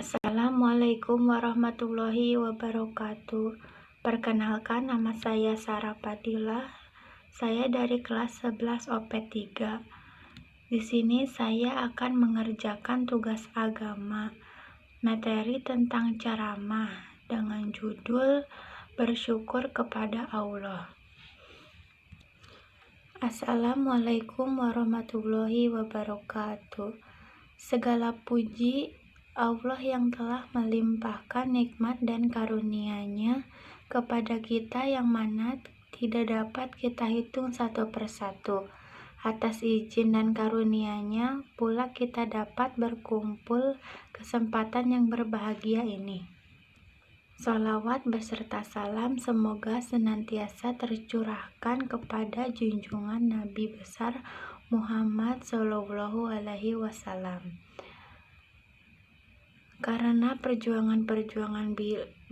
Assalamualaikum warahmatullahi wabarakatuh. Perkenalkan, nama saya Sarah Fadilah. Saya dari kelas 11 OP3. Di sini saya akan mengerjakan tugas agama, materi tentang ceramah dengan judul Bersyukur kepada Allah. Assalamualaikum warahmatullahi wabarakatuh. Segala puji Allah yang telah melimpahkan nikmat dan karunia-Nya kepada kita yang mana tidak dapat kita hitung satu persatu. Atas izin dan karunia-Nya pula kita dapat berkumpul kesempatan yang berbahagia ini. Sholawat beserta salam semoga senantiasa tercurahkan kepada junjungan Nabi besar Muhammad SAW. Karena perjuangan-perjuangan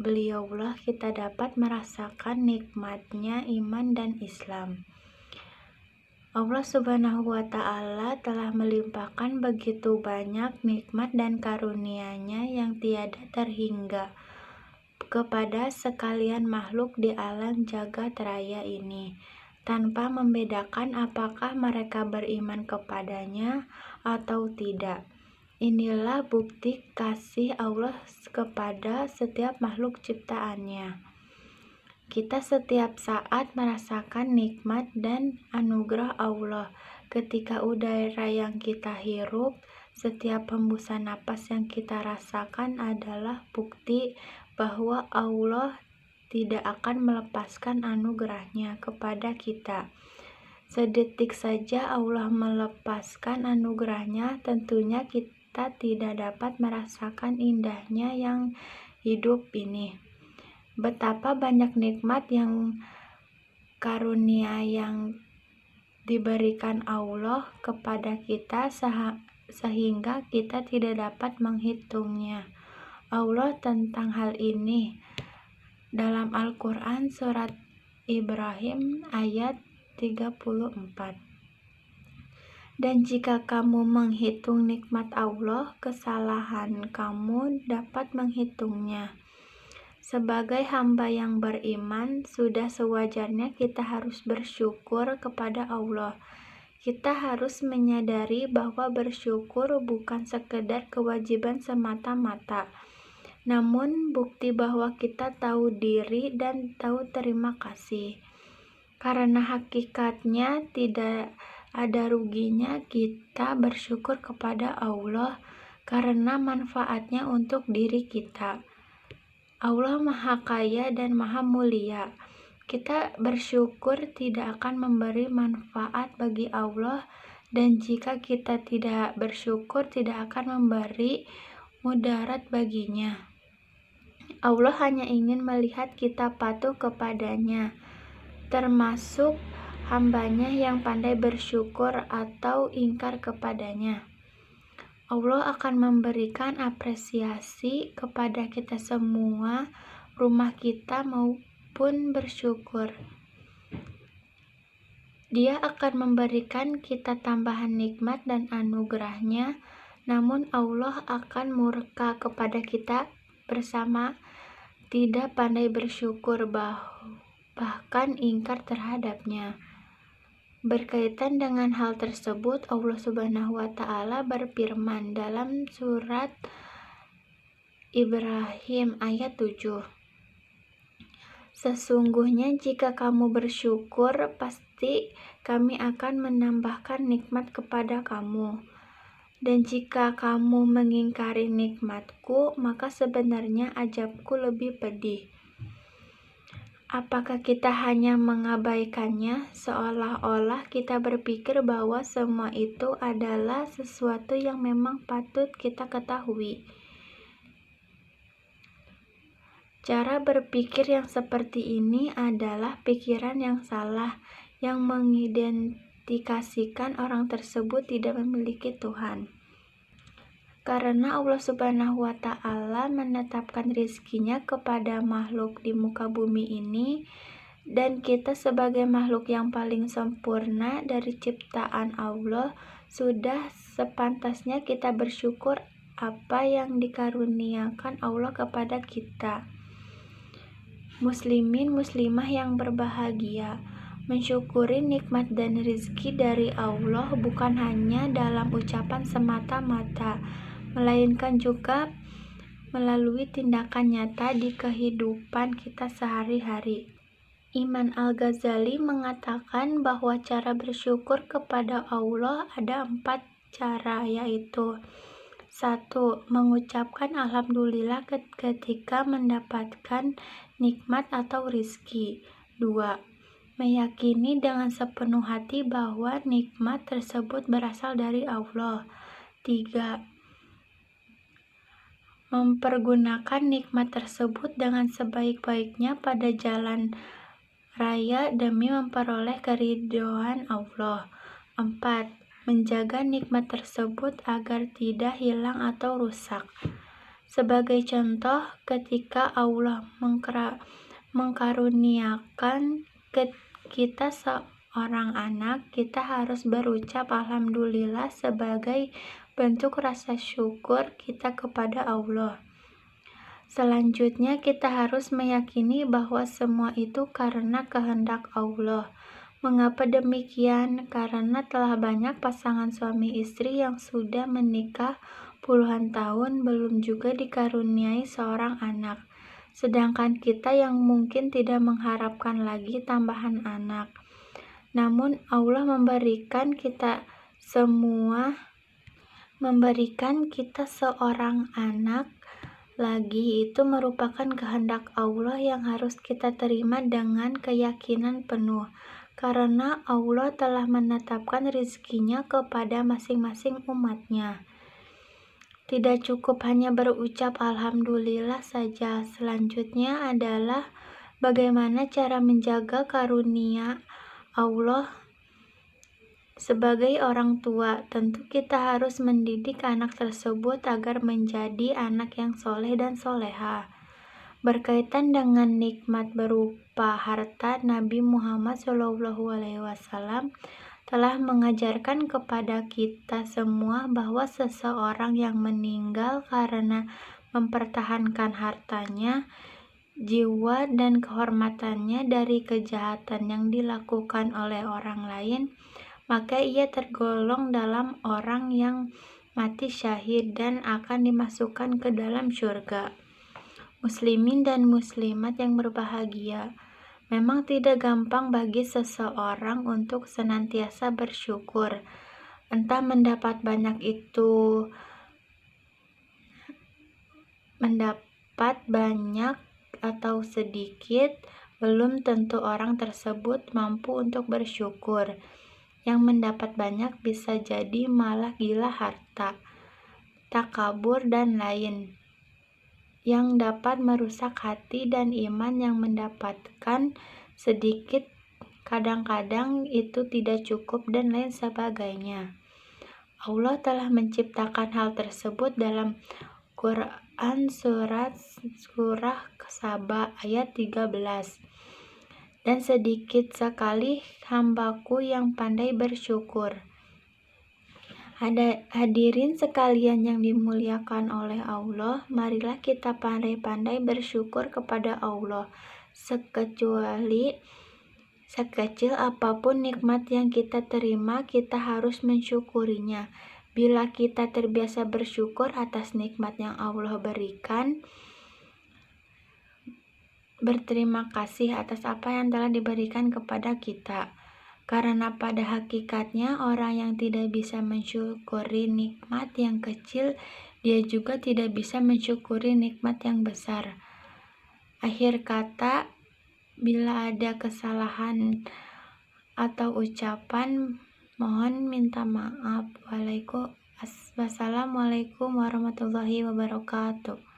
beliaulah kita dapat merasakan nikmatnya iman dan Islam. Allah Subhanahu wa Ta'ala telah melimpahkan begitu banyak nikmat dan karunia-Nya yang tiada terhingga kepada sekalian makhluk di alam jagat raya ini, tanpa membedakan apakah mereka beriman kepadanya atau tidak. Inilah bukti kasih Allah kepada setiap makhluk ciptaannya. Kita setiap saat merasakan nikmat dan anugerah Allah. Ketika udara yang kita hirup, setiap hembusan napas yang kita rasakan adalah bukti bahwa Allah tidak akan melepaskan anugerahnya kepada kita. Sedetik saja Allah melepaskan anugerahnya, tentunya kita tidak dapat merasakan indahnya yang hidup ini. Betapa banyak nikmat yang karunia yang diberikan Allah kepada kita sehingga kita tidak dapat menghitungnya. Allah tentang hal ini dalam Al-Quran surat Ibrahim ayat 34. Dan jika kamu menghitung nikmat Allah, kesalahan kamu dapat menghitungnya. Sebagai hamba yang beriman, sudah sewajarnya kita harus bersyukur kepada Allah. Kita harus menyadari bahwa bersyukur bukan sekedar kewajiban semata-mata, namun bukti bahwa kita tahu diri dan tahu terima kasih. Karena hakikatnya tidak ada ruginya kita bersyukur kepada Allah, karena manfaatnya untuk diri kita. Allah Maha Kaya dan Maha Mulia. Kita bersyukur tidak akan memberi manfaat bagi Allah, dan jika kita tidak bersyukur tidak akan memberi mudarat baginya. Allah hanya ingin melihat kita patuh kepadanya, termasuk hambanya yang pandai bersyukur atau ingkar kepadanya. Allah akan memberikan apresiasi kepada kita semua, rumah kita maupun bersyukur. Dia akan memberikan kita tambahan nikmat dan anugerahnya, namun Allah akan murka kepada kita bersama tidak pandai bersyukur bahkan ingkar terhadapnya. Berkaitan dengan hal tersebut, Allah Subhanahu wa Ta'ala berfirman dalam surat Ibrahim ayat 7. Sesungguhnya jika kamu bersyukur, pasti kami akan menambahkan nikmat kepada kamu. Dan jika kamu mengingkari nikmatku, maka sebenarnya azabku lebih pedih. Apakah kita hanya mengabaikannya, seolah-olah kita berpikir bahwa semua itu adalah sesuatu yang memang patut kita ketahui? Cara berpikir yang seperti ini adalah pikiran yang salah, yang mengidentifikasikan orang tersebut tidak memiliki Tuhan. Karena Allah Subhanahu wa Ta'ala menetapkan rizkinya kepada makhluk di muka bumi ini, dan kita sebagai makhluk yang paling sempurna dari ciptaan Allah, sudah sepantasnya kita bersyukur apa yang dikaruniakan Allah kepada kita. Muslimin muslimah yang berbahagia, mensyukuri nikmat dan rizki dari Allah bukan hanya dalam ucapan semata-mata, melainkan juga melalui tindakan nyata di kehidupan kita sehari-hari. Imam Al-Ghazali mengatakan bahwa cara bersyukur kepada Allah ada 4 cara, yaitu 1. Mengucapkan alhamdulillah ketika mendapatkan nikmat atau rizki. 2. Meyakini dengan sepenuh hati bahwa nikmat tersebut berasal dari Allah. 3. Mempergunakan nikmat tersebut dengan sebaik-baiknya pada jalan raya demi memperoleh keridhaan Allah. 4. Menjaga nikmat tersebut agar tidak hilang atau rusak. Sebagai contoh, ketika Allah mengkaruniakan kita seorang anak, kita harus berucap alhamdulillah sebagai bentuk rasa syukur kita kepada Allah. Selanjutnya, kita harus meyakini bahwa semua itu karena kehendak Allah. Mengapa demikian? Karena telah banyak pasangan suami istri yang sudah menikah puluhan tahun belum juga dikaruniai seorang anak. Sedangkan kita yang mungkin tidak mengharapkan lagi tambahan anak. Namun Allah memberikan kita seorang anak lagi. Itu merupakan kehendak Allah yang harus kita terima dengan keyakinan penuh. Karena Allah telah menetapkan rizkinya kepada masing-masing umatnya. Tidak cukup hanya berucap alhamdulillah saja. Selanjutnya adalah bagaimana cara menjaga karunia Allah. Sebagai orang tua, tentu kita harus mendidik anak tersebut agar menjadi anak yang soleh dan soleha. Berkaitan dengan nikmat berupa harta, Nabi Muhammad SAW telah mengajarkan kepada kita semua bahwa seseorang yang meninggal karena mempertahankan hartanya, jiwa dan kehormatannya dari kejahatan yang dilakukan oleh orang lain, maka ia tergolong dalam orang yang mati syahid dan akan dimasukkan ke dalam surga. Muslimin dan muslimat yang berbahagia, memang tidak gampang bagi seseorang untuk senantiasa bersyukur. Entah mendapat banyak atau sedikit, belum tentu orang tersebut mampu untuk bersyukur. Yang mendapat banyak bisa jadi malah gila harta, takabur dan lain yang dapat merusak hati dan iman. Yang mendapatkan sedikit kadang-kadang itu tidak cukup dan lain sebagainya. Allah telah menciptakan hal tersebut dalam Quran surah Saba ayat 13. Dan sedikit sekali hambaku yang pandai bersyukur. Hadirin sekalian yang dimuliakan oleh Allah, marilah kita pandai-pandai bersyukur kepada Allah. Sekecil apapun nikmat yang kita terima, kita harus mensyukurinya. Bila kita terbiasa bersyukur atas nikmat yang Allah berikan, berterima kasih atas apa yang telah diberikan kepada kita. Karena pada hakikatnya orang yang tidak bisa mensyukuri nikmat yang kecil, dia juga tidak bisa mensyukuri nikmat yang besar. Akhir kata, bila ada kesalahan atau ucapan, mohon minta maaf. Wassalamualaikum warahmatullahi wabarakatuh.